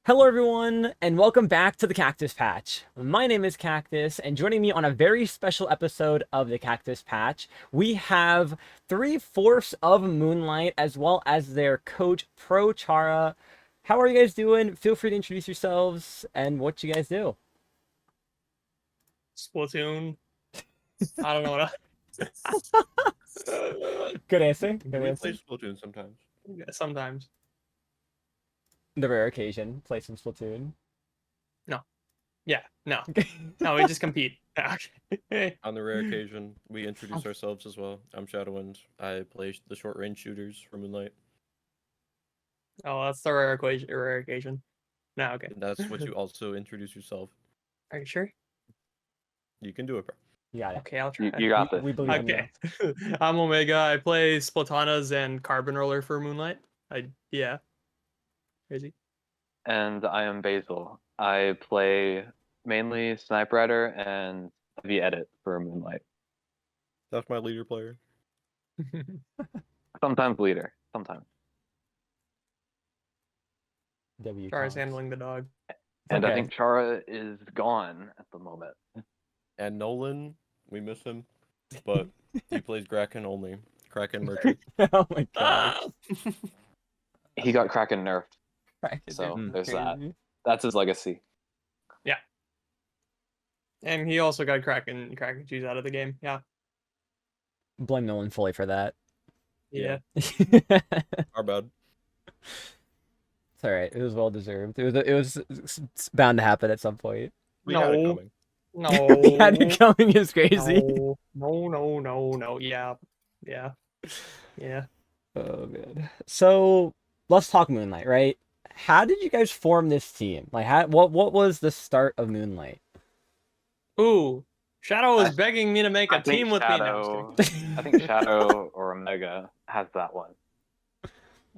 Hello everyone, and welcome back to the Cactus Patch. My name is Cactus, and joining me on a very special episode of the Cactus Patch, we have 3/4 of Moonlight, as well as their coach, Pro Chara. How are you guys doing? Feel free to introduce yourselves and what you guys do. Splatoon. I don't know what Good answer. Good We answer. play Splatoon sometimes. sometimes. The rare occasion, play some Splatoon. Yeah, no. No, we just compete. Okay. On the rare occasion, we introduce ourselves as well. I'm Shadowwind. I play the short range shooters for Moonlight. Oh, that's the rare occasion. No, okay. And that's what you also introduce yourself. Are you sure? You can do it, bro. You got it. Okay, I'll try. You got this. We believe in you. Okay. I'm Omega. I play Splatanas and Carbon Roller for Moonlight. Yeah. Crazy. And I am Basil. I play mainly Sniper Rider and Heavy Edit for Moonlight. That's my leader player. Sometimes leader. Sometimes. W. Chara's Cox. handling the dog. And I Okay. think Chara is gone at the moment. And Nolan, we miss him, but he plays Kraken only. Kraken merchant. Oh my god. He got Kraken nerfed, Right. so Mm. there's that. Crazy. That's his legacy. And he also got Kraken cheese out of the game. Yeah. Blame Nolan fully for that. Yeah. It's Our bad. all right. It was well deserved. It's bound to happen at some point. We had it No. coming. No. We had it coming is crazy. No. Yeah. Yeah. Oh man. So let's talk Moonlight, right? How did you guys form this team? Like, what was the start of Moonlight? Ooh. Shadow was I- begging me to make a I think team with me. No, I'm just kidding. I think Shadow or Omega has that one.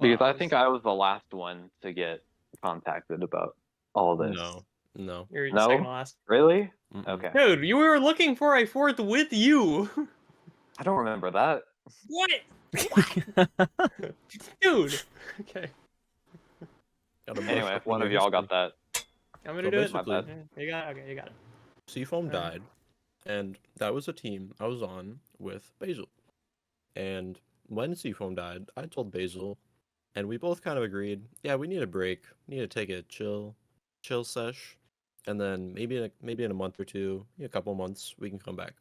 Because I think I was the last one to get contacted about all this. No. You're No? second last. Really? Mm-mm. Okay. Dude, you were looking for a fourth with you. I don't remember that. What? Dude. Okay. Got a Anyway, brush if up one on of your y'all got history. that. I'm gonna So do it. My basically- bad. You got it. Okay, you got it. Seafoam Alright. died, and that was a team I was on with Basil. And when Seafoam died, I told Basil, and we both kind of agreed, yeah, we need a break. We need to take a chill sesh, and then maybe in a month or two, a couple months, we can come back.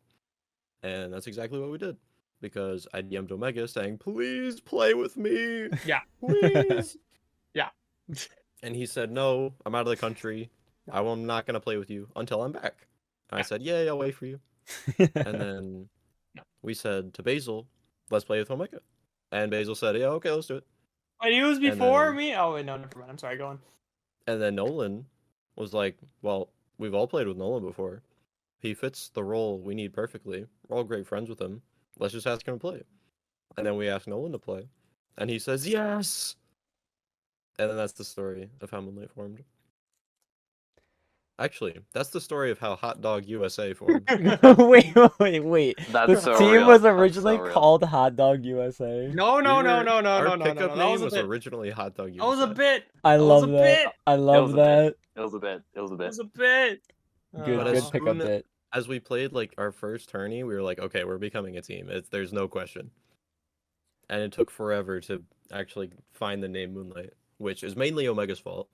And that's exactly what we did, because I DM'd Omega saying, please play with me, Yeah. please. Yeah. And he said, no, I'm out of the country. I'm not gonna play with you until I'm back. And I said, yay, I'll wait for you. And then we said to Basil, let's play with Omega. And Basil said, yeah, okay, let's do it. Wait, he was And before then- me? Oh, wait, no, never mind. I'm sorry, go on. And then Nolan was like, well, we've all played with Nolan before. He fits the role we need perfectly. We're all great friends with him. Let's just ask him to play. And then we asked Nolan to play. And he says, yes! And then that's the story of how Moonlight formed. Actually, that's the story of how Hot Dog USA formed. wait. That's This so team real. was That's originally so real. called Hot Dog USA. No. Our pickup That name was a was bit. originally Hot Dog USA. That was a bit. I That love was a that. bit. I love was a that. It was a bit. It was a That bit. was a bit. Good, But good as pickup soon- bit. As we played like our first tourney, we were like, okay, we're becoming a team. There's no question. And it took forever to actually find the name Moonlight, which is mainly Omega's fault.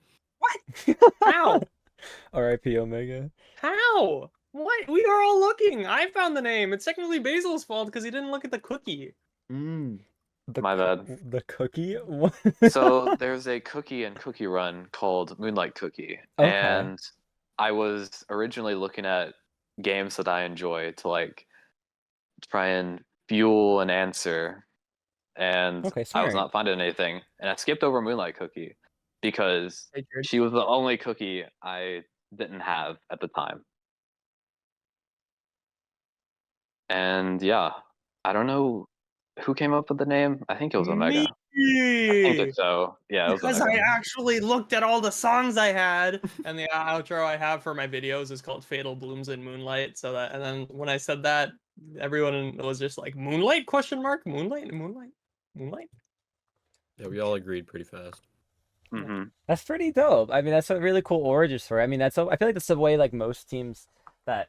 How? R.I.P. Omega. How? What? We are all looking. I found the name. It's technically Basil's fault because he didn't look at the cookie. The My bad. The cookie? What? So there's a cookie and cookie run called Moonlight Cookie. Okay. And I was originally looking at games that I enjoy to like try and fuel an answer. And Okay, I smart. was not finding anything. And I skipped over Moonlight Cookie because Hey, Jared. she was the only cookie I didn't have at the time. And yeah, I don't know who came up with the name. I think it was Omega. I think it's so. Yeah, it was Because Omega. I actually looked at all the songs I had, and the outro I have for my videos is called "Fatal Blooms in Moonlight." So that, and then when I said that, everyone was just like, "Moonlight?" Question mark? Moonlight? Moonlight? Moonlight? Yeah, we all agreed pretty fast. Hmm. That's pretty dope. I mean, that's a really cool origin story. I mean, I feel like that's the way like most teams that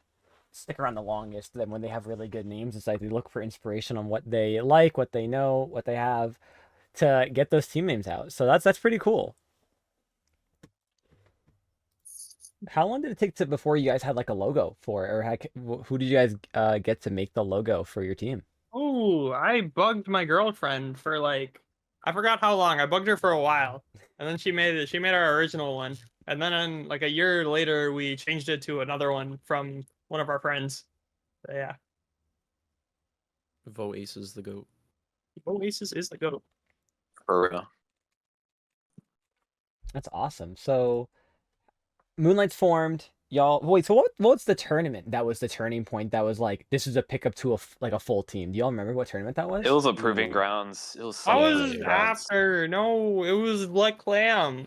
stick around the longest. Then when they have really good names, it's like they look for inspiration on what they like, what they know, what they have to get those team names out. So that's pretty cool. How long did it take to before you guys had like a logo for it, or who did you guys get to make the logo for your team? Oh, I bugged my girlfriend for like, I forgot how long. I bugged her for a while, and then she made it. She made our original one, and then like a year later, we changed it to another one from one of our friends. So, yeah, Vo Ace is the goat. Oasis is the goat. For real. That's awesome. So Moonlight's formed. Y'all, wait. So what's the tournament that was the turning point? That was like this is a pickup to like a full team. Do y'all remember what tournament that was? It was a proving Ooh. grounds. It was I some Yeah, was proving grounds. after. No, it was like Clam.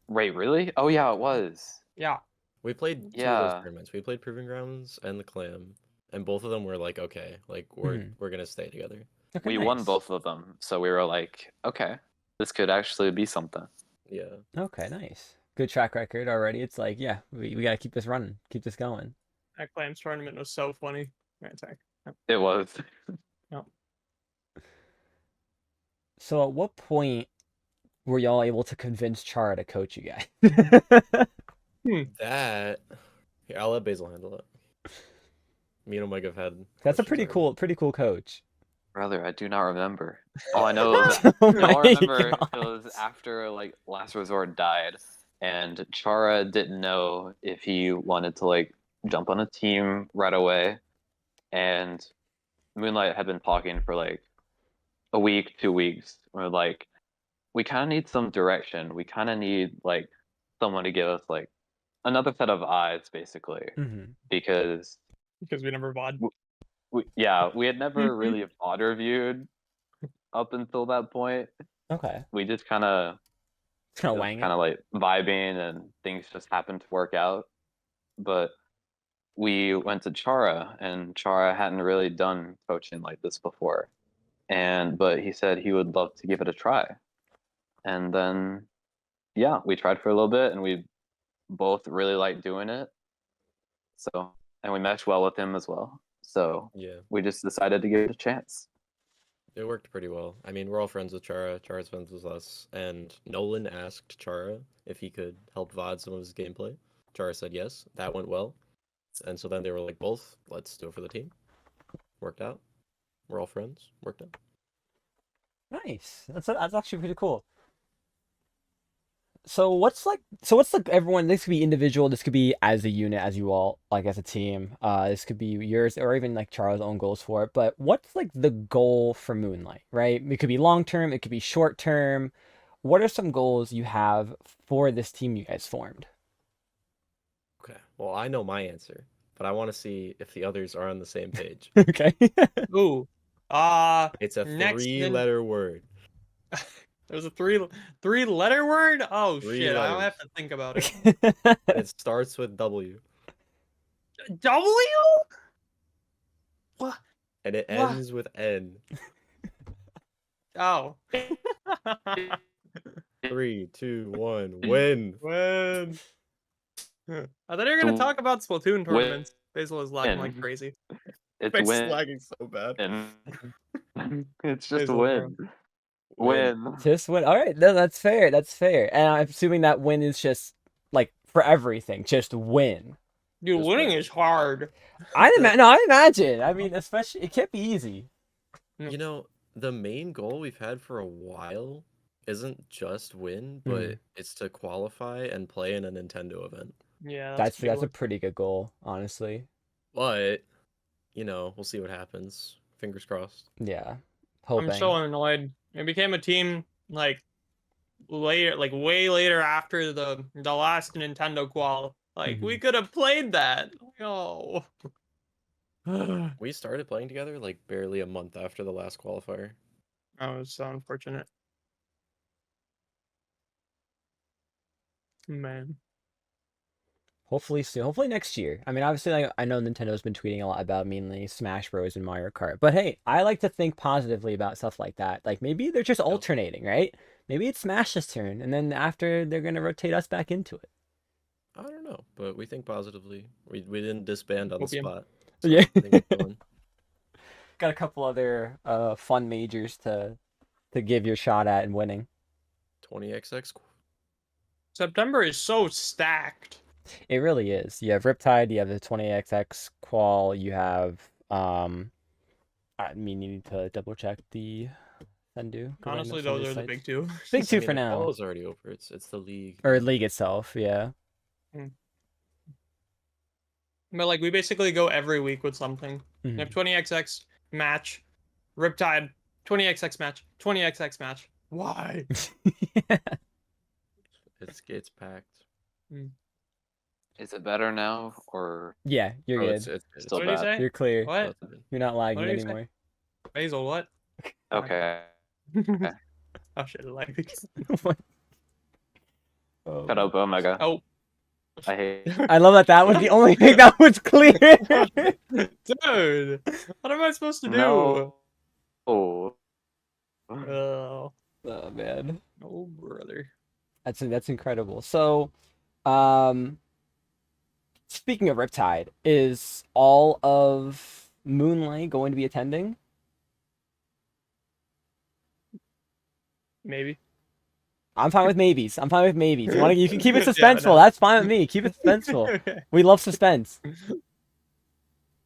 Wait, really? Oh yeah, it was. Yeah. We played two of Yeah. those tournaments. We played Proving Grounds and the Clam, and both of them were like, okay, like we're gonna stay together. Okay, We won nice. both of them, so we were like, okay, this could actually be something. Yeah. Okay, nice. Good track record already. It's like, yeah, we gotta keep this running, keep this going. That Clams tournament was so funny. Right, sorry. It was. So at what point were y'all able to convince Chara to coach you guys? That. Here, I'll let Basil handle it. Me and Omega have had. That's a questions pretty cool coach. Brother, I do not remember. All I know is Oh all my I remember gosh. it was after like Last Resort died, and Chara didn't know if he wanted to like jump on a team right away, and Moonlight had been talking for like a week, 2 weeks. We're like, we kind of need some direction. We kind of need like someone to give us like another set of eyes, basically, Mhm. because Because we never VOD. we had never really VOD reviewed up until that point. Okay. We just kind of It's kind of wang it. like vibing and things just happened to work out. But we went to Chara, and Chara hadn't really done coaching like this before. But he said he would love to give it a try. And then yeah, we tried for a little bit and we both really liked doing it. So, and we meshed well with him as well. So Yeah, we just decided to give it a chance. it worked pretty well. I mean, we're all friends with Chara. Chara's friends with us, and Nolan asked Chara if he could help VOD some of his gameplay. Chara said yes. That went well, and so then they were like, both, let's do it for the team. Worked out. We're all friends. Worked out. Nice. That's actually pretty cool. So what's like everyone, this could be individual, this could be as a unit, as you all like as a team. This could be yours or even like Charles' own goals for it. But what's like the goal for Moonlight, right? It could be long term, it could be short term. What are some goals you have for this team you guys formed? Okay. Well, I know my answer, but I want to see if the others are on the same page. Okay. Ooh. It's a Next three-letter word. There's a three-letter word? Oh Three shit, I'll letters. have to think about it. It starts with W, W? What? and it What? ends with N. Oh. 3, 2, 1, win. When? I thought you were gonna talk about Splatoon tournaments. Basil is lagging like Win. crazy. It's It's win. lagging so bad. It's just Basil, win. Win. Just win. All right, no, that's fair. That's fair. And I'm assuming that win is just like for everything, just win. Dude, Just winning win. is hard. I imagine. I mean, especially it can't be easy. You know, the main goal we've had for a while isn't just win, but it's to qualify and play in a Nintendo event. Yeah, That's a big a one. pretty good goal, honestly. But, we'll see what happens. Fingers crossed. Yeah. I'm Hoping. so annoyed. It became a team like later, like way later after the last Nintendo qual. Like we could have played that. Oh. We started playing together like barely a month after the last qualifier. Oh, it's so unfortunate. Man. Hopefully soon. Hopefully next year. I mean, obviously, like, I know Nintendo's been tweeting a lot about mainly Smash Bros. And Mario Kart. But hey, I like to think positively about stuff like that. Like maybe they're just alternating, right? Maybe it's Smash's turn, and then after they're gonna rotate us back into it. I don't know, but we think positively. We didn't disband on the Opium. spot. So Yeah. I think we're chilling. Got a couple other fun majors to give your shot at and winning. 20xx. September is so stacked. It really is. You have Riptide, you have the 20xx qual, you have I mean you need to double check the Sendu. 'Cause I know Honestly, some of those these are the sites- big two. Big two I mean, for the now. qual is already over. It's the league. Or league itself, yeah. But like we basically go every week with something. We Mhm. have 20xx match, Riptide, 20xx match, 20xx match. Why? It's packed. Is it better now or Yeah, you're Oh, good. it's still What did you bad? say? You're clear. What? relatively. You're not lagging did you say? anymore. Basil, what? Okay. Oh shit, like. Oh. Shut up, Omega. Oh. I hate. I love that that was the only thing that was clear. Dude, what am I supposed to do? No. Oh. Oh, Oh man, oh brother. that's incredible. So, speaking of Riptide, is all of Moonlight going to be attending? Maybe. I'm fine with maybes. I'm fine with maybes. You can keep it Yeah, suspenseful. no. That's fine with me. Keep it suspenseful. Okay. We love suspense.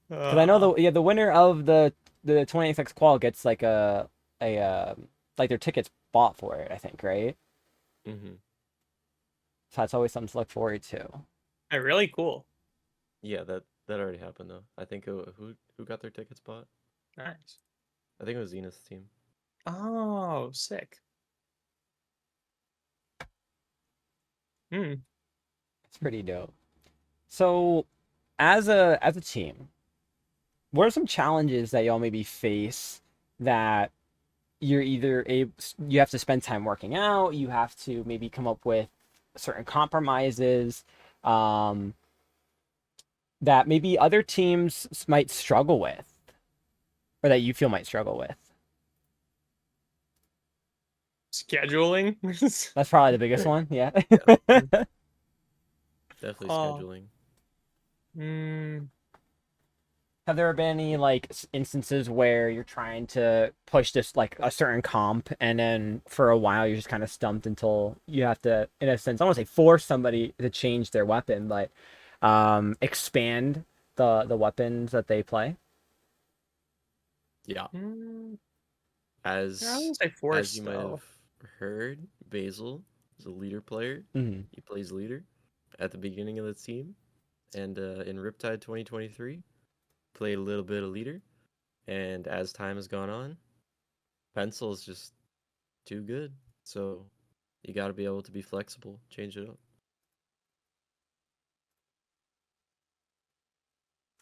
Because I know the winner of the 20xx qual gets like a like their tickets bought for it. I think, right? Mm-hmm. So that's always something to look forward to. Hey, really cool. Yeah, that already happened though. I think who got their tickets bought? Nice. I think it was Zenith's team. Oh, sick. It's pretty dope. So, as a team, what are some challenges that y'all maybe face that you're either you have to spend time working out, you have to maybe come up with certain compromises, that maybe other teams might struggle with, or that you feel might struggle with? Scheduling. That's probably the biggest one, yeah. Definitely Oh. scheduling. Have there been any like instances where you're trying to push this like a certain comp and then for a while you're just kind of stumped until you have to, in a sense, I don't want to say force somebody to change their weapon, but expand the weapons that they play? Yeah. I As wouldn't say as force you might though. have heard, Basil is a leader player. Mm-hmm. He plays leader at the beginning of the team, and in Riptide 2023, played a little bit of leader. And as time has gone on, pencil is just too good. So you got to be able to be flexible, change it up.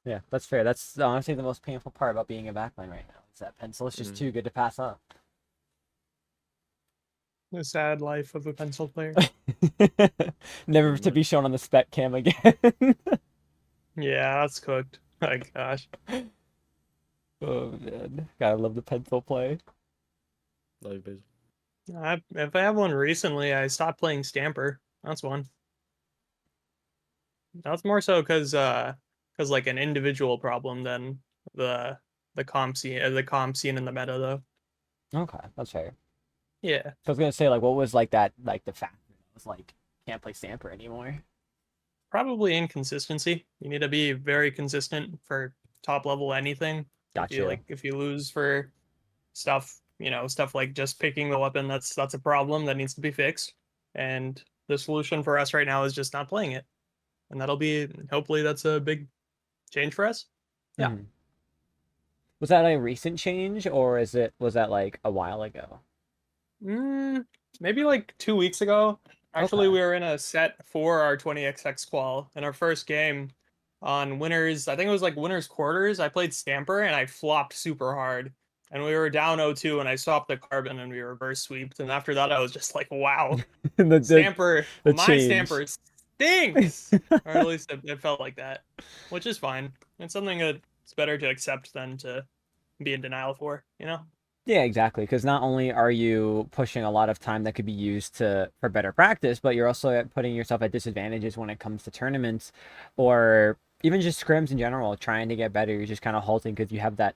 Yeah, that's fair. That's honestly the most painful part about being a backline right now. Is that pencil is just Mhm. too good to pass up. The sad life of a pencil player. Never Pretty to be much. shown on the spec cam again. Yeah, that's cooked. My gosh. Oh man, gotta love the pencil play. Love you, Basil. If I have one recently, I stopped playing Stamper. That's one. That's more so because like an individual problem than the comp scene in the meta though. Okay, that's fair. Yeah. So I was gonna say, like, what was like that, like the factor that was like can't play Stamper anymore? Probably inconsistency. You need to be very consistent for top level anything. Gotcha. If you lose for stuff, stuff like just picking the weapon, that's a problem that needs to be fixed. And the solution for us right now is just not playing it. And hopefully that's a big change for us. Yeah. Mhm. Was that a recent change, or was that like a while ago? Maybe like 2 weeks ago. Actually, Okay. we were in a set for our 20xx qual. In our first game on winners, I think it was like winners quarters, I played Stamper and I flopped super hard. And we were down 0-2 and I swapped the carbon and we reverse sweeped. And after that, I was just like, wow, the Stamper, the my change. Stamper stinks. Or at least it felt like that, which is fine. It's something that's better to accept than to be in denial for, Yeah, exactly. Because not only are you pushing a lot of time that could be used for better practice, but you're also putting yourself at disadvantages when it comes to tournaments, or even just scrims in general. Trying to get better, you're just kind of halting because you have that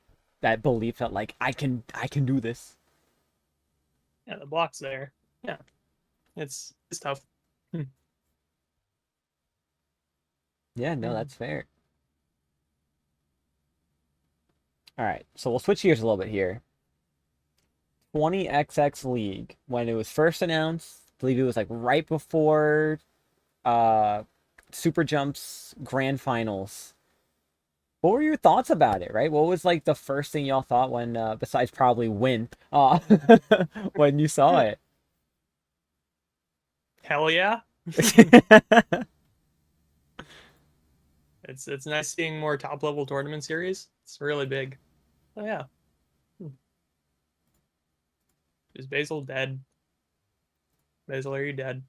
belief that like I can do this. Yeah, the block's there. Yeah, it's tough. Yeah, no, Hmm. that's fair. All right, so we'll switch gears a little bit here. 20XX League, when it was first announced, I believe it was like right before uh Super Jump's grand finals. What were your thoughts about it, right? What was like the first thing y'all thought when besides probably win when you saw it? Hell yeah. It's nice seeing more top level tournament series. It's really big. Oh yeah. Is Basil dead? Basil, are you dead?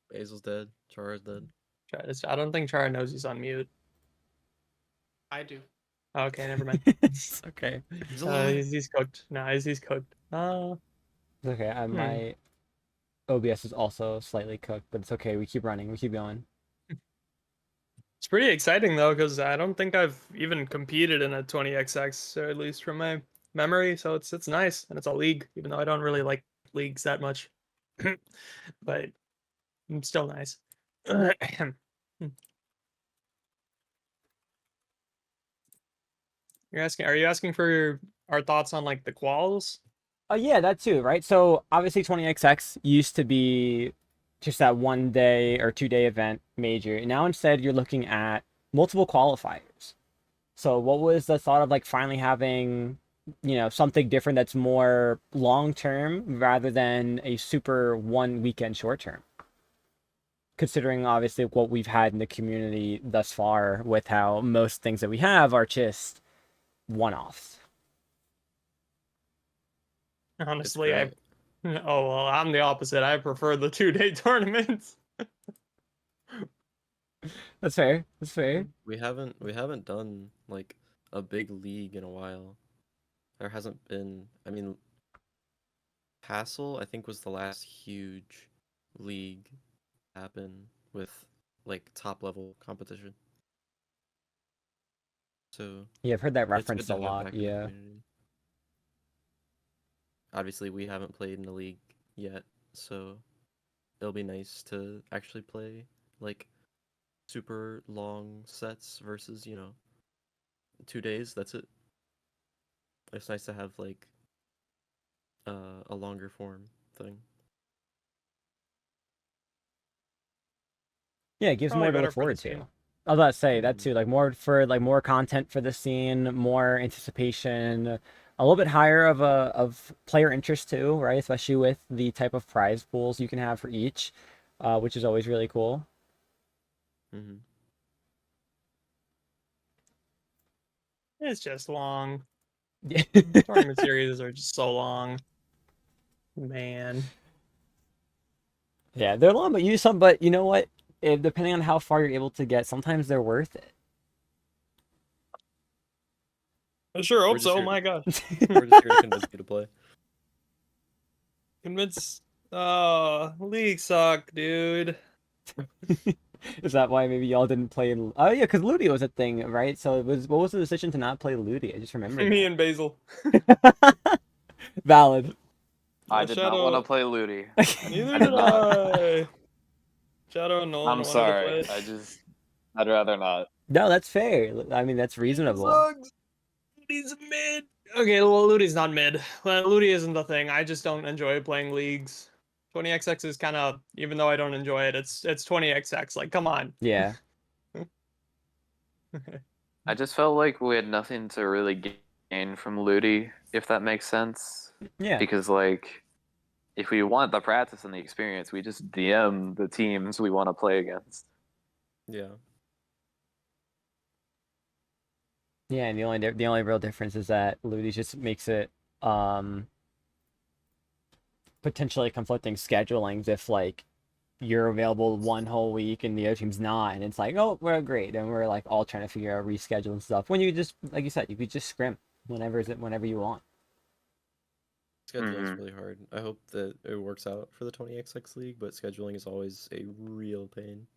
Basil's dead. Chara's dead. I don't think Chara knows he's on mute. I do. Okay, never mind. It's okay. He's alive. He's cooked. No, he's cooked. It's okay. My OBS is also slightly cooked, but it's okay. We keep running. We keep going. It's pretty exciting though, because I don't think I've even competed in a 20XX, or at least from my memory. So it's nice, and it's a league, even though I don't really like leagues that much. But it's still nice. Are you asking for our thoughts on like the quals? Yeah, that too, right? So obviously 20XX used to be just that 1 day or 2 day event major. Now instead you're looking at multiple qualifiers. So what was the thought of like finally having, something different that's more long term rather than a super 1 weekend short term? Considering obviously what we've had in the community thus far with how most things that we have are just one-offs. Honestly, great. oh well, I'm the opposite. I prefer the 2-day tournaments. That's fair. That's fair. We haven't done like a big league in a while. There hasn't been. I mean, Hassel I think was the last huge league happen with like top level competition. So Yeah, I've heard that it's referenced good a to have lot. that kind of Yeah. community. Obviously, we haven't played in the league yet, so it'll be nice to actually play like super long sets versus 2 days. That's it. It's nice to have like a longer form thing. Yeah, it gives Probably more to better look for the forward scene. to. I was about to say that Mhm. too, like more content for the scene, more anticipation, a little bit higher of player interest too, right? Especially with the type of prize pools you can have for each, which is always really cool. Mhm. It's just long. Yeah. Tournament series are just so long. Man. Yeah, they're long, but use some. But you know what? Depending on how far you're able to get, sometimes they're worth it. I sure We're hope just so. here to- My God. We're just here to convince you to play. Convince. League suck, dude. Is that why maybe y'all didn't play? Oh yeah, because Ludi was a thing, right? So what was the decision to not play Ludi? I just remembered Me and Basil. that. Valid. I Yeah, did not want to play Ludi. Neither I did did not. I. Shadow and Nolan I'm wanted to sorry. play it. I'd rather not. No, that's fair. I mean, that's It reasonable. sucks. Ludi's mid. Okay, well, Ludi's not mid. Well, Ludi isn't the thing. I just don't enjoy playing leagues. 20XX is kind of, even though I don't enjoy it, it's 20XX. Like, come on. Yeah. I just felt like we had nothing to really gain from Ludi, if that makes sense. Yeah. Because, like, if we want the practice and the experience, we just DM the teams we want to play against. Yeah. Yeah, and the only real difference is that Ludi just makes it potentially conflicting schedulings if like you're available one whole week and the other team's not, and it's like, oh, we're great, and we're like all trying to figure out reschedule and stuff. When you just, like you said, you could just scrim whenever you want. scheduling is Mhm. really hard. I hope that it works out for the 20XX League, but scheduling is always a real pain.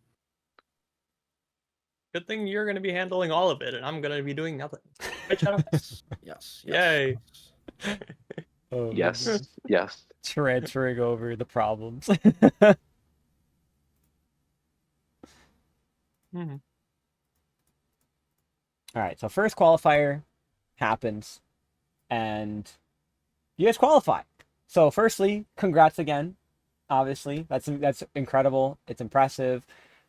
Good thing you're going to be handling all of it, and I'm going to be doing nothing. Right, Shadow? Yes. Yay. Oh, Yes. Yes. transferring over the problems. Mhm. All right, so first qualifier happens, and you guys qualify. So, firstly, congrats again. Obviously, that's incredible. It's impressive,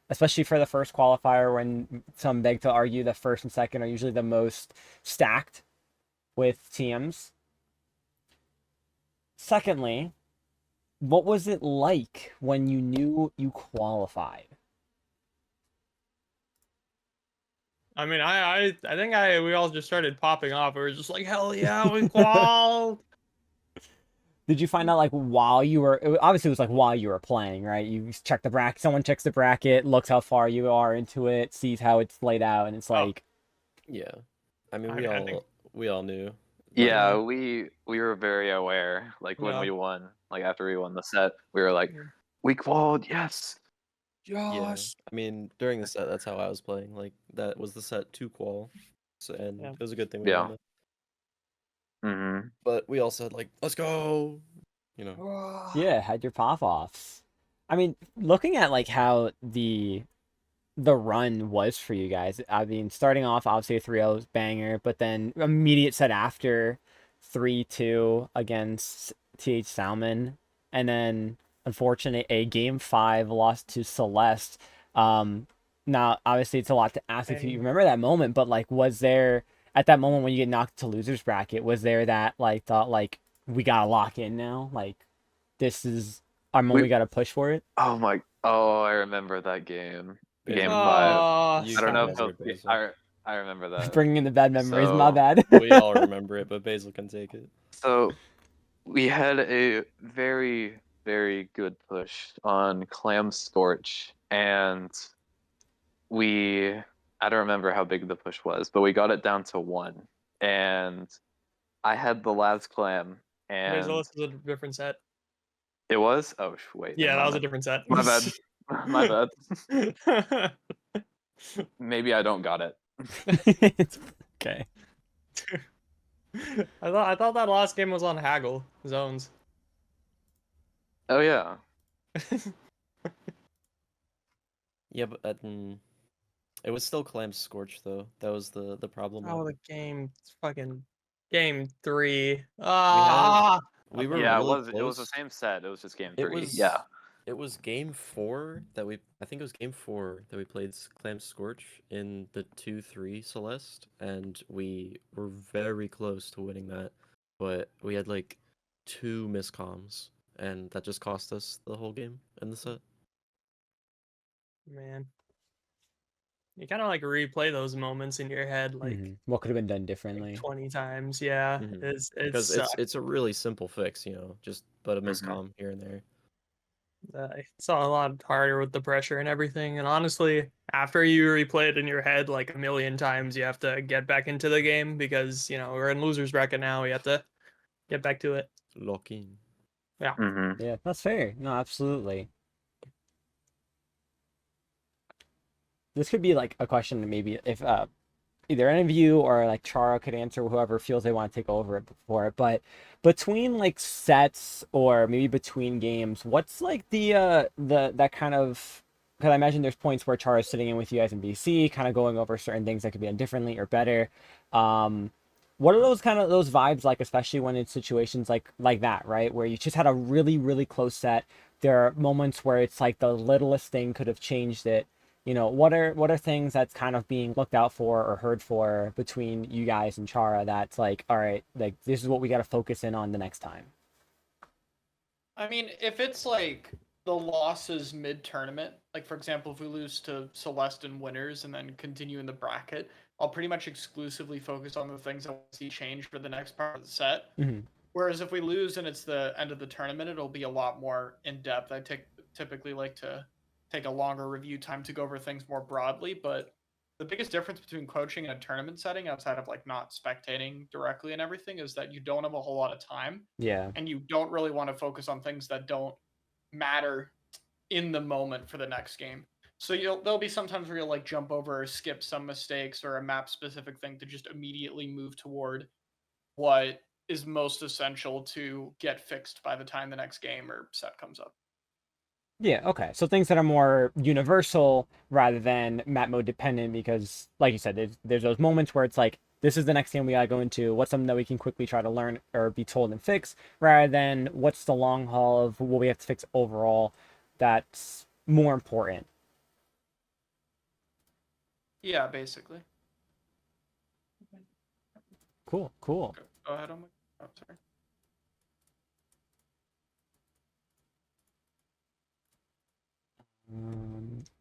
especially for the first qualifier. When some beg to argue that first and second are usually the most stacked with teams. Secondly, what was it like when you knew you qualified? I mean, I think we all just started popping off. We were just like, hell yeah, we qual. Did you find out like while you were obviously it was like while you were playing, right? You check the bracket, someone checks the bracket, looks how far you are into it, sees how it's laid out, and it's Oh. like, Yeah. I mean, I think we all knew. Yeah, Yeah. we were very aware. Like when Yeah. we won, like after we won the set, we were like, Yeah. we qualified, yes. Yeah. I mean, during the set, that's how I was playing. Like that was the set to qual, so, and Yeah. it was a good thing we Yeah. won it. Mm-hmm. But we all said like, let's go. You know. yeah, had your pop offs. I mean, looking at like how the run was for you guys. I mean, starting off obviously a 3-0 banger, but then immediate set after 3-2 against TH Salmon, and then unfortunately a game 5 loss to Celeste. Now obviously it's a lot to ask if you remember that moment, but like was there at that moment when you get knocked to losers bracket, was there that like thought like we gotta lock in now? Like this is our moment, we gotta push for it? Oh, I remember that game. Basil, Game you five. Oh, you I don't can know sorry. if remember it, it'll, Basil. I remember that. Bringing in the bad memories, my So bad. We all remember it, but Basil can take it. so we had a very, very good push on Clam Scorch, and we I don't remember how big the push was, but we got it down to 1. And I had the last clam, and This is a different set. it was? Oh, wait. Yeah, never that was a mind. different set. My bad. My bad. Maybe I don't got it. It's okay. I thought that last game was on Haggle zones. Oh yeah. Yeah, but it was still Clam Scorch though. That was the problem. Oh, the game, fucking game 3. We were Yeah, really it was the close. same set. It was just game 3. It was Yeah. It was game 4 that I think it was game 4 that we played Clam Scorch in the 2-3 Celeste, and we were very close to winning that, but we had like 2 miscoms, and that just cost us the whole game in the set. Man. You kind of like replay those moments in your head like, What could have been done differently? 20 times. Yeah, Because it's it's a really simple fix, just but a miscom here and there. it's a lot harder with the pressure and everything. And honestly, after you replay it in your head like a million times, you have to get back into the game because we're in losers bracket now. We have to get back to it. Lock in. Yeah. Mm-hmm. Yeah, that's fair. No, absolutely. This could be like a question maybe if either any of you or like Chara could answer, whoever feels they want to take over it for it. But between like sets or maybe between games, what's like the that kind of, because I imagine there's points where Chara's sitting in with you guys in BC, kind of going over certain things that could be done differently or better. What are those kind of those vibes like, especially when it's situations like that, right? Where you just had a really, really close set. There are moments where it's like the littlest thing could have changed it. What are things that's kind of being looked out for or heard for between you guys and Chara that's like, all right, like this is what we got to focus in on the next time? I mean, if it's like the losses mid-tournament, like for example, if we lose to Celeste and winners and then continue in the bracket, I'll pretty much exclusively focus on the things I want to see change for the next part of the set. Whereas if we lose and it's the end of the tournament, it'll be a lot more in-depth. I typically like to take a longer review time to go over things more broadly, but the biggest difference between coaching and a tournament setting, outside of like not spectating directly and everything, is that you don't have a whole lot of time, Yeah. and you don't really want to focus on things that don't matter in the moment for the next game. So there'll be sometimes where you'll like jump over or skip some mistakes or a map specific thing to just immediately move toward what is most essential to get fixed by the time the next game or set comes up. Yeah, okay. So things that are more universal rather than map mode dependent, because like you said, there's those moments where it's like, this is the next game we gotta go into. What's something that we can quickly try to learn or be told and fix, rather than what's the long haul of what we have to fix overall that's more important. Yeah, basically. Cool, cool. Go ahead. Oh, sorry.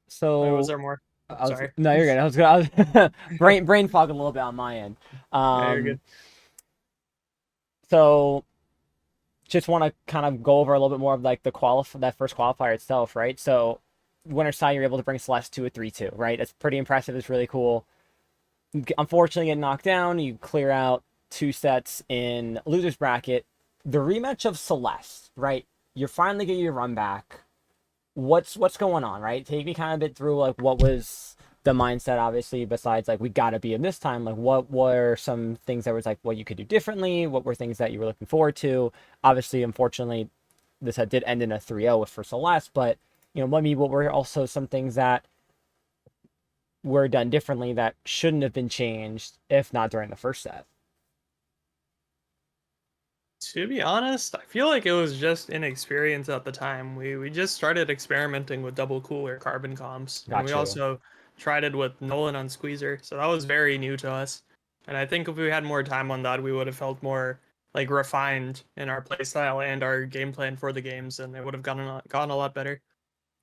So Wait, was there more? Sorry. No, you're good. I was brain fog a little bit on my end. Yeah, you're good. So just want to kind of go over a little bit more of like that first qualifier itself, right? So winner's side, you're able to bring Celeste to a 3-2, right? That's pretty impressive. It's really cool. Unfortunately, get knocked down. You clear out 2 sets in loser's bracket. The rematch of Celeste, right? You're finally getting your run back. What's going on, right? Take me kind of a bit through like what was the mindset, obviously, besides like we gotta be in this time. Like what were some things that was like what you could do differently? What were things that you were looking forward to? Obviously, unfortunately, this did end in a 3-0 for Celeste, but what were also some things that were done differently that shouldn't have been changed if not during the first set? To be honest, I feel like it was just inexperience at the time. We just started experimenting with double cooler carbon comps. And we Gotcha. also tried it with Nolan on Squeezer. So that was very new to us. And I think if we had more time on that, we would have felt more like refined in our playstyle and our game plan for the games, and it would have gotten a lot better.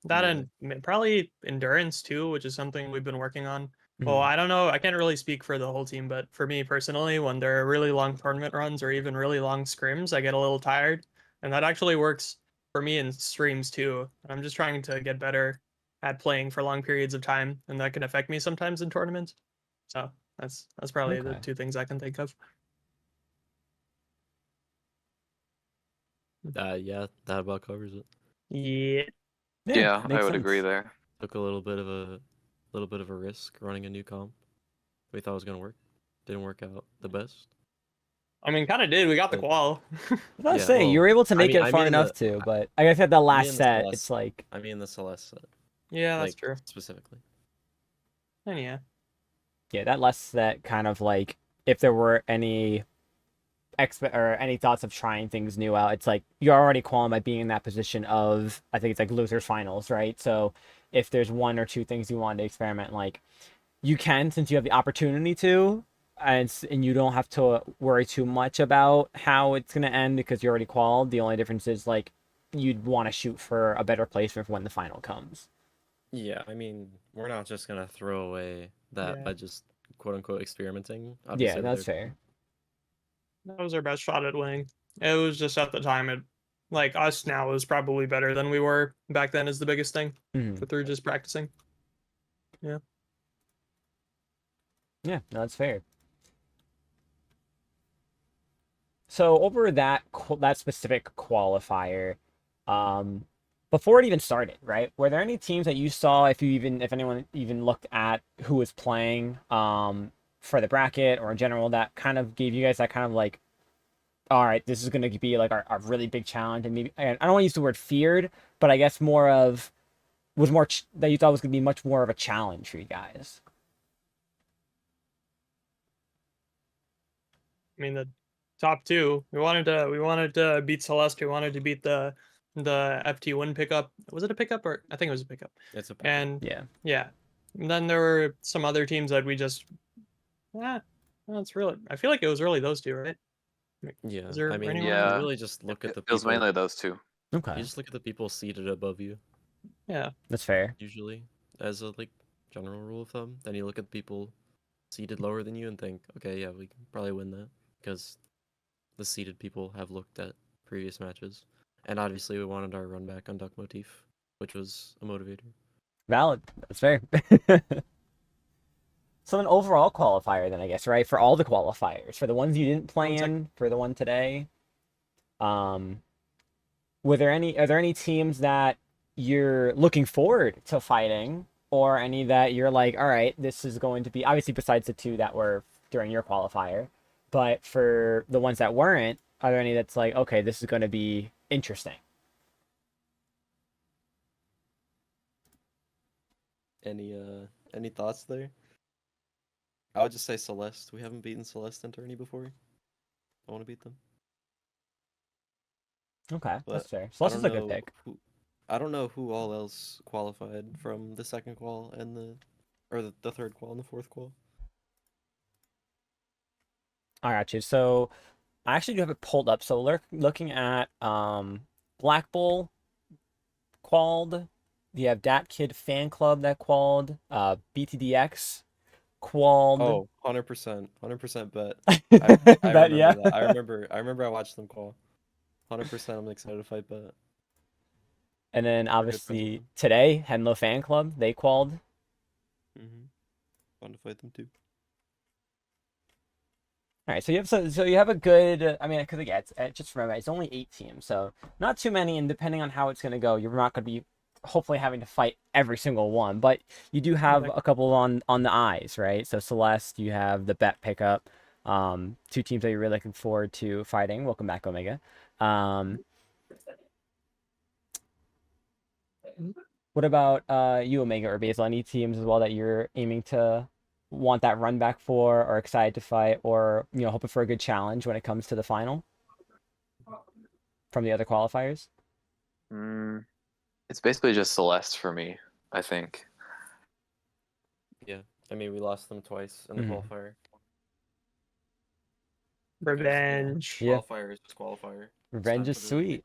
That Yeah. and probably endurance too, which is something we've been working on. Well, Mhm. I don't know. I can't really speak for the whole team, but for me personally, when there are really long tournament runs or even really long scrims, I get a little tired. And that actually works for me in streams too. And I'm just trying to get better at playing for long periods of time, and that can affect me sometimes in tournaments. So that's probably the Okay. 2 things I can think of. Yeah, that about covers it. Yeah. Yeah, I makes would agree sense. there. Took a little bit of a risk running a new comp. We thought it was gonna work. Didn't work out the best. I mean, kind of did. We got the But- qual. I was Yeah, saying you well, were able to I make mean- it I far mean enough the- to, but I guess at the last the set, Celeste- it's like I mean the Celeste set. Yeah, that's like, true. Specifically. And yeah. yeah, that last set kind of like if there were any any thoughts of trying things new out, it's like you're already qualified by being in that position of I think it's like losers finals, right? So if there's 1 or 2 things you want to experiment, like you can since you have the opportunity to, and you don't have to worry too much about how it's gonna end because you're already qualified. The only difference is like you'd want to shoot for a better placement for when the final comes. Yeah, I mean, we're not just gonna throw away that Yeah. by just quote unquote experimenting. Yeah, Obviously, that's fair. That was our best shot at winning. It was just at the time, like us now is probably better than we were back then is the biggest thing Mhm. through just practicing. Yeah, no, that's fair. So over that specific qualifier, before it even started, right? Were there any teams that you saw, if anyone even looked at who was playing, for the bracket or in general, that kind of gave you guys that kind of like, all right, this is going to be like our really big challenge, and maybe and I don't want to use the word feared, but I guess more of that you thought was going to be much more of a challenge for you guys. I mean, the top 2, we wanted to beat Celeste. We wanted to beat the FT1 pickup. Was it a pickup or I think it was a pickup? it's a And Yeah. yeah, and then there were some other teams that we just it's really I feel like it was really those 2, right? yeah. Is there I mean, anyone? you Yeah. really just look at the It was people. mainly those 2. Okay, You just look at the people seated above you. Yeah. that's fair. Usually, as a like general rule of thumb. Then you look at the people seated lower than you and think, okay, yeah, we can probably win that because the seated people have looked at previous matches, and obviously we wanted our run back on duck motif, which was a motivator. Valid. That's fair. So an overall qualifier then, I guess, right? For all the qualifiers, for the ones you didn't play One sec. in, for the one today. Are there any teams that you're looking forward to fighting, or any that you're like, all right, this is going to be, obviously besides the two that were during your qualifier, but for the ones that weren't, are there any that's like, okay, this is going to be interesting? Any thoughts there? I would just say Celeste. We haven't beaten Celeste and Tourney before. I want to beat them. Okay, But that's fair. I Celeste is don't a good know pick. I don't know who all else qualified from the second qual and the third qual and the fourth qual. I got you. So I actually do have it pulled up. So looking at Black Bull qualled. You have Dat Kid Fan Club that qualled. BTDX qualled. Oh, 100%. 100% bet. I Bet, remember yeah. that. I remember I watched them qual. 100% I'm excited to fight bet. And then They're good friends with obviously them. today, Henlo Fan Club, they qualled. Fun to fight them too. All right, so you have a good. I mean, because again, just remember it's only 8 teams, so not too many. And depending on how it's gonna go, you're not gonna be hopefully having to fight every single one, but you do have a couple on the eyes, right? So Celeste, you have the bet pickup. 2 teams that you're really looking forward to fighting. Welcome back, Omega. What about you, Omega or Basil? Any teams as well that you're aiming to want that run back for, or excited to fight, or hoping for a good challenge when it comes to the final from the other qualifiers? It's basically just Celeste for me, I think. Yeah. I mean, we lost them twice in the qualifier. Revenge. Yeah. Qualifier is just qualifier. Revenge is sweet.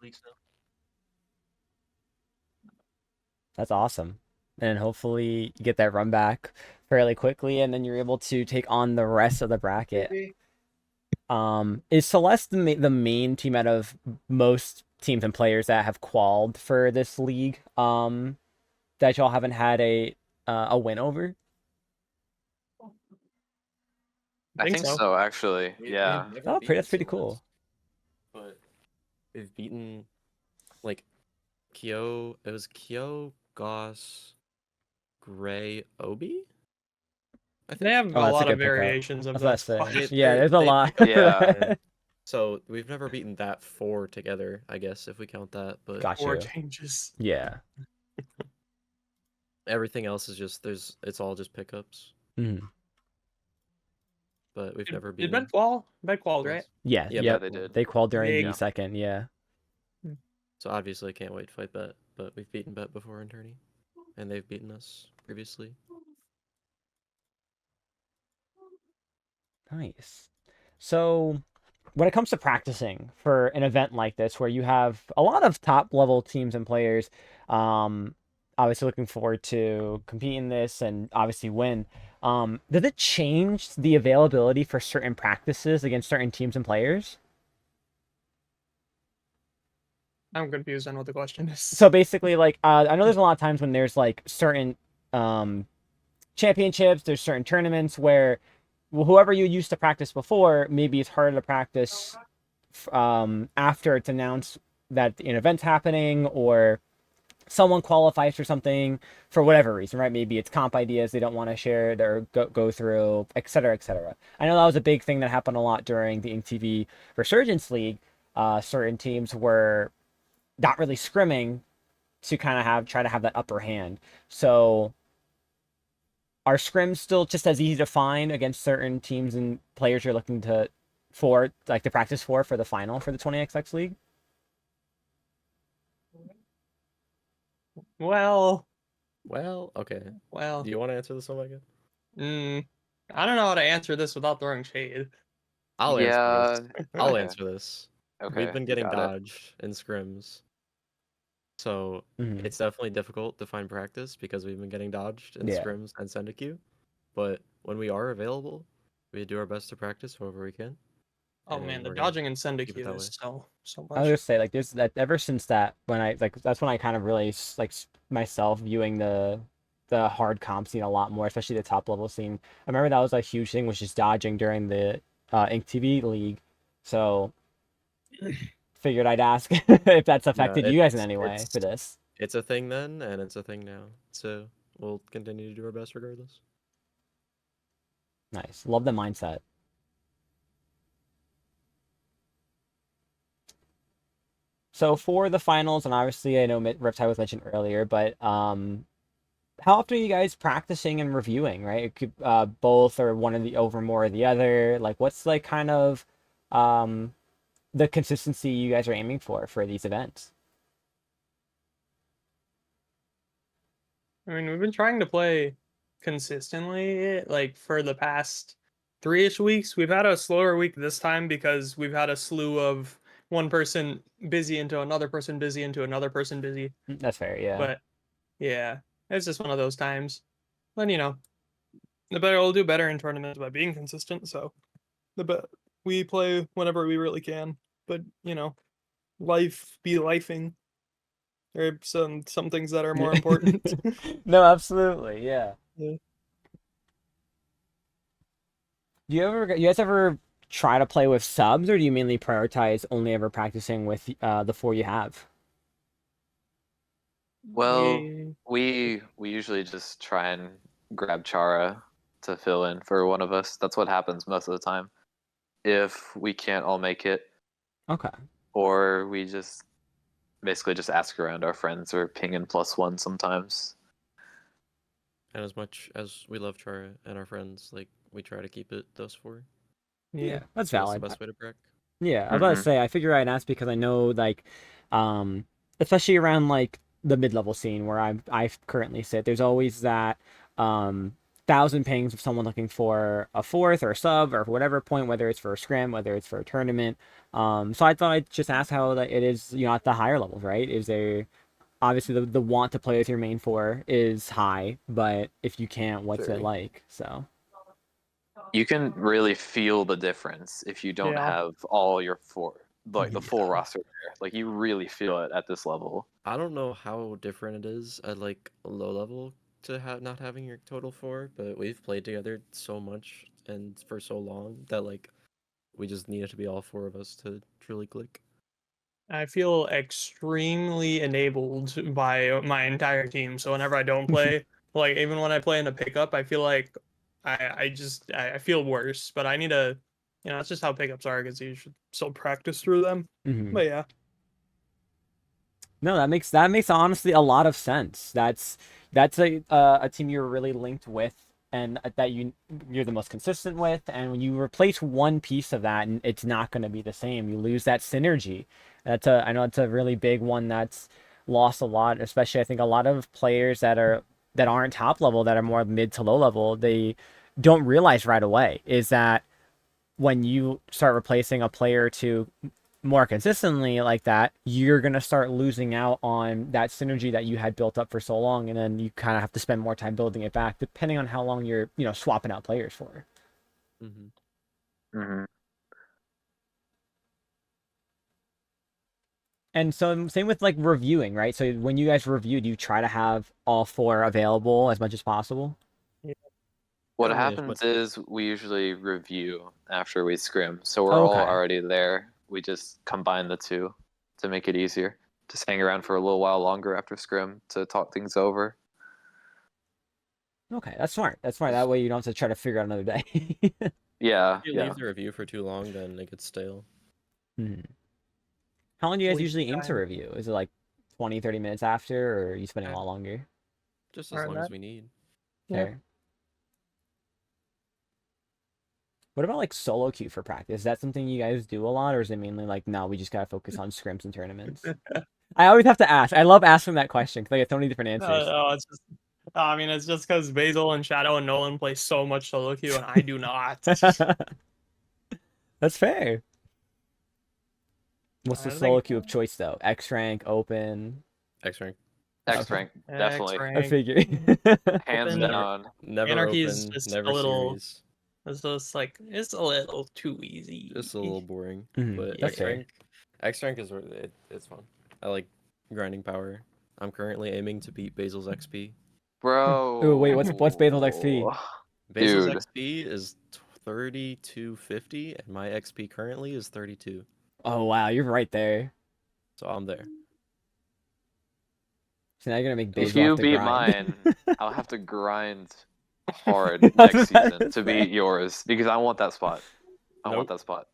That's awesome. And hopefully you get that run back fairly quickly, and then you're able to take on the rest of the bracket. Is Celeste the main team out of most teams and players that have qualified for this league that y'all haven't had a win over? I think so, actually. Yeah. Oh, that's pretty cool. But we've beaten like Kyo. It was Kyo, Goss, Gray, Obi. I They have Oh, a that's a lot good of pickup. variations of That's that. what I was saying. squad. Yeah, there's a They lot. pick Yeah. So we've never beaten that 4 together, I guess, if we count that. But Got Four you. changes. Yeah. everything else is just it's all just pickups. Mhm. But we've never Did beaten. Ben qual? Ben qualled, right? Yeah. Yeah, Yep. they did. They qualified during Big. the second. Yeah. So obviously I can't wait to fight Bet, but we've beaten Bet before in tourney, and they've beaten us previously. Nice. So, when it comes to practicing for an event like this, where you have a lot of top level teams and players, obviously looking forward to competing this and obviously win. Does it change the availability for certain practices against certain teams and players? I'm confused on what the question is. So basically, like, I know there's a lot of times when there's like certain championships, there's certain tournaments where whoever you used to practice before, maybe it's harder to practice after it's announced that an event's happening, or someone qualifies for something for whatever reason, right? Maybe it's comp ideas they don't want to share or go through, et cetera, et cetera. I know that was a big thing that happened a lot during the InkTV Resurgence League. Certain teams were not really scrimming to kind of try to have that upper hand. So are scrims still just as easy to find against certain teams and players you're looking to practice for the final for the 20XX League? Well, Okay. well. Do you want to answer this one, Megan? I don't know how to answer this without throwing shade. I'll Yeah. answer this. I'll okay. answer this. Okay. We've been getting got it. dodged in scrims. So it's definitely difficult to find practice because we've been getting dodged in Yeah. scrims and Syndicate. But when we are available, we do our best to practice however we can. Oh and man, the we're gonna dodging and keep it syndicate that is so I was much. just say like there's that ever since that when I like that's when I kind of really like myself viewing the the hard comp scene a lot more, especially the top level scene. I remember that was a huge thing, was just dodging during the Ink TV League. So figured I'd ask if that's affected you guys in any way for this. It's a thing then, and it's a thing now. So we'll continue to do our best regardless. Nice. Love the mindset. So for the finals, and obviously I know Riptide was mentioned earlier, but how often are you guys practicing and reviewing, right? It could both or one of the over more or the other. Like what's like kind of the consistency you guys are aiming for these events? I mean, we've been trying to play consistently, like for the past 3-ish weeks. We've had a slower week this time because we've had a slew of one person busy into another person busy into another person busy. That's fair, yeah. But yeah, it's just one of those times. Then we'll do better in tournaments by being consistent. So we play whenever we really can. But life be lifing. There are some things that are more important. No, absolutely, yeah. Yeah. Do you guys ever try to play with subs, or do you mainly prioritize only ever practicing with the 4 you have? Well, Yeah. we usually just try and grab Chara to fill in for one of us. That's what happens most of the time. If we can't all make it, Okay. or we just basically just ask around our friends or ping in +1 sometimes. And as much as we love Chara and our friends, like we try to keep it those 4. Yeah, that's That's valid. the best way to prep. Yeah, I was about to say, I figure I'd ask because I know, like, especially around like the mid-level scene where I currently sit, there's always that 1,000 pings of someone looking for a 4th or a sub or whatever point, whether it's for a scrim, whether it's for a tournament. So I thought I'd just ask how it is, at the higher levels, right? Is there obviously the want to play with your main 4 is high, but if you can't, what's it like? So You can really feel the difference if you don't have all your 4, like the full roster there. Like you really feel it at this level. I don't know how different it is at like low level to have not having your total 4, but we've played together so much and for so long that like we just needed to be all 4 of us to truly click. I feel extremely enabled by my entire team. So whenever I don't play, like even when I play in a pickup, I feel like I feel worse. But I need to, that's just how pickups are because you should still practice through them. But yeah. No, that makes honestly a lot of sense. That's a team you're really linked with, and that you're the most consistent with. And when you replace one piece of that, and it's not going to be the same, you lose that synergy. I know it's a really big one that's lost a lot, especially I think a lot of players that aren't top level, that are more mid to low level, they don't realize right away is that when you start replacing a player to more consistently like that, you're going to start losing out on that synergy that you had built up for so long, and then you kind of have to spend more time building it back depending on how long you're swapping out players for. And so same with like reviewing, right? So when you guys reviewed, you try to have all 4 available as much as possible. What happens is we usually review after we scrim, so we're all already there. We just combine the 2 to make it easier. Just hang around for a little while longer after scrim to talk things over. Okay, that's smart. That way you don't have to try to figure out another day. Yeah. If you leave the review for too long, then it gets stale. How long do you guys usually aim to review? Is it like 20, 30 minutes after, or are you spending a lot longer? Just as long as we need. Fair. What about like solo queue for practice? Is that something you guys do a lot, or is it mainly like, no, we just gotta focus on scrims and tournaments? I always have to ask. I love asking that question because I get so many different answers. It's just because Basil and Shadow and Nolan play so much solo queue and I do not. That's fair. What's the solo queue of choice though? X rank, open. X rank. X rank, definitely. I figure. Hands down. Never Anarchy open, is just never a little. series. It's just like it's a little too easy. Just a little boring. But That's fair. X rank is it's fun. I like grinding power. I'm currently aiming to beat Basil's XP Bro. Ooh, wait, what's Basil's XP? Basil's Dude. XP is 3250, and my XP currently is 32. Oh wow, you're right there. So I'm there. So now you're gonna make If Basil have you to beat grind. mine, I'll have to grind hard next season to beat Say. yours because I want that spot. I want Nope. that spot.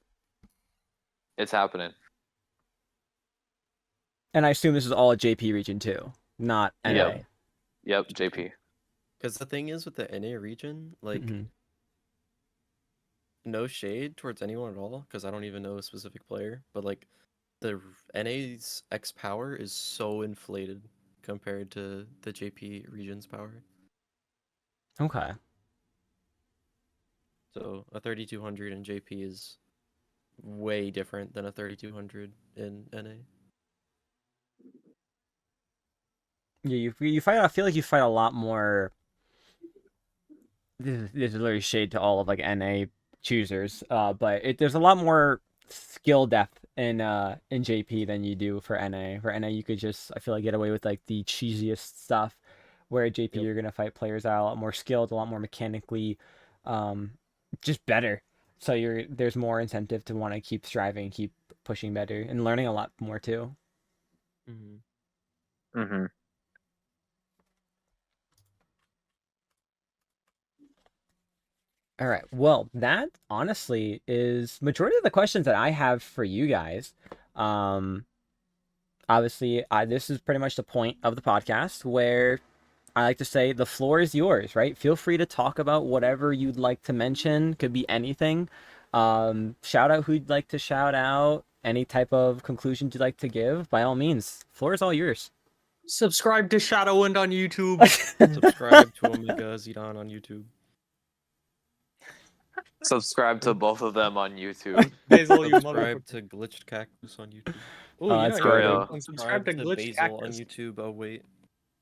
It's happening. And I assume this is all JP region too, not NA. Yep. Yep, JP. Because the thing is with the NA region, like, Mhm. no shade towards anyone at all, because I don't even know a specific player, but like, the NA's X power is so inflated compared to the JP region's power. Okay. So a 3200 in JP is way different than a 3200 in NA. Yeah, you fight. I feel like you fight a lot more. This is literally shade to all of like NA choosers. But there's a lot more skill depth in JP than you do for NA. For NA, you could just, I feel like, get away with like the cheesiest stuff. Where JP, Yep. you're gonna fight players that are a lot more skilled, a lot more mechanically, just better. So there's more incentive to want to keep striving, keep pushing better, and learning a lot more too. Mm-hmm. Mm-hmm. All right. Well, that honestly is majority of the questions that I have for you guys. Obviously, this is pretty much the point of the podcast where I like to say the floor is yours, right? Feel free to talk about whatever you'd like to mention. Could be anything. Shout out who you'd like to shout out. Any type of conclusions you'd like to give. By all means, floor is all yours. Subscribe to Shadowwind on YouTube. Subscribe to Omega Zidane on YouTube. Subscribe to both of them on YouTube. Basil, you Subscribe motherfucker. to GlitchedCactus on YouTube. Ooh, Oh, you that's know, good. you For can subscribe to Basil on GlitchedCactus. YouTube. Oh wait.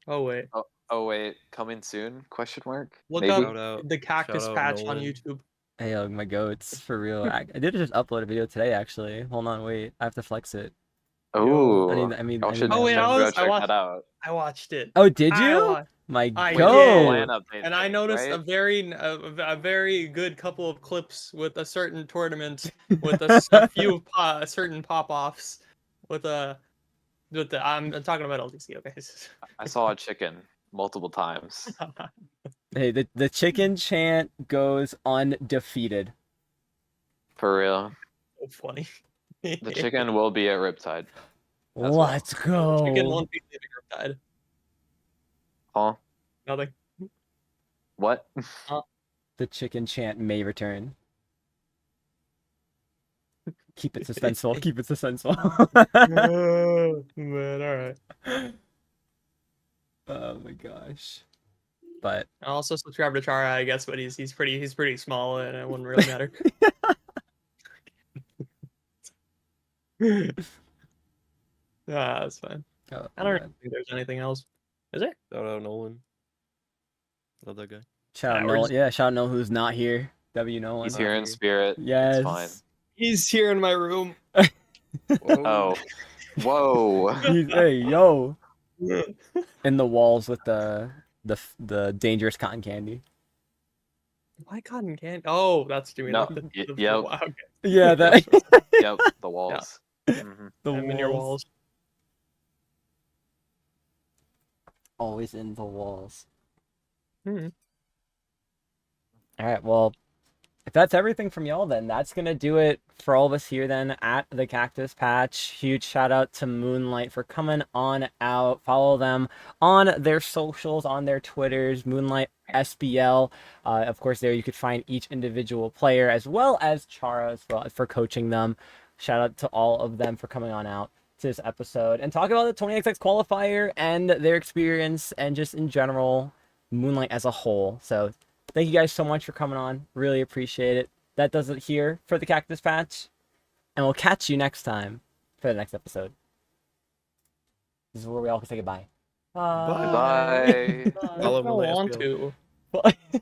Oh wait, Oh wait, coming soon? Question mark. look Maybe. up Shout out- the Cactus shout out Patch on Nolan. YouTube. Hey, my goats, for real. I did just upload a video today, actually. Hold on, wait. I have to flex it. Oh. I mean, Y'all should, Oh, wait, should I go was- I check watched- that out. I watched it. Oh, did I you? wa- My I With the did. plan goat. update And I thing, noticed right? a very good couple of clips with a certain tournament with a few certain pop-offs with the I'm talking about LTC, okay? I saw a chicken multiple times. Hey, the chicken chant goes undefeated. For real. So funny. The chicken will be at Riptide. That's what- Let's go. Chicken won't be leaving Riptide. Huh? Nothing. What? The chicken chant may return. Keep it suspenseful. Keep it suspenseful. Oh, man, alright. Oh my gosh. But I also subscribe to Chara, I guess, but he's pretty small and it wouldn't really matter. That's fine. oh, I don't man. think there's anything else. Is there? Shout out Nolan. Love that guy. Shout out Yeah, we're Nolan. just- Yeah, shout out Nolan who's not here. W Nolan. He's here in spirit. Yes. It's fine. He's here in my room. Oh. Whoa. Hey, yo. In the walls with the dangerous cotton candy. Why cotton candy? Oh, that's doing No, yep. Wow, okay. Yeah, that. Yep, the walls. Mhm. The I'm in your walls. Always in the walls. Mhm. All right, well, if that's everything from y'all, then that's gonna do it for all of us here then at the Cactus Patch. Huge shout out to Moonlight for coming on out. Follow them on their socials, on their Twitters, Moonlight SBL. Of course, there you could find each individual player as well as Chara as well for coaching them. Shout out to all of them for coming on out to this episode and talk about the 20XX qualifier and their experience and just in general Moonlight as a whole. So thank you guys so much for coming on. Really appreciate it. That does it here for the Cactus Patch. And we'll catch you next time for the next episode. This is where we all can say goodbye. Bye. I Follow don't Moonlight want SBL. to. Bye.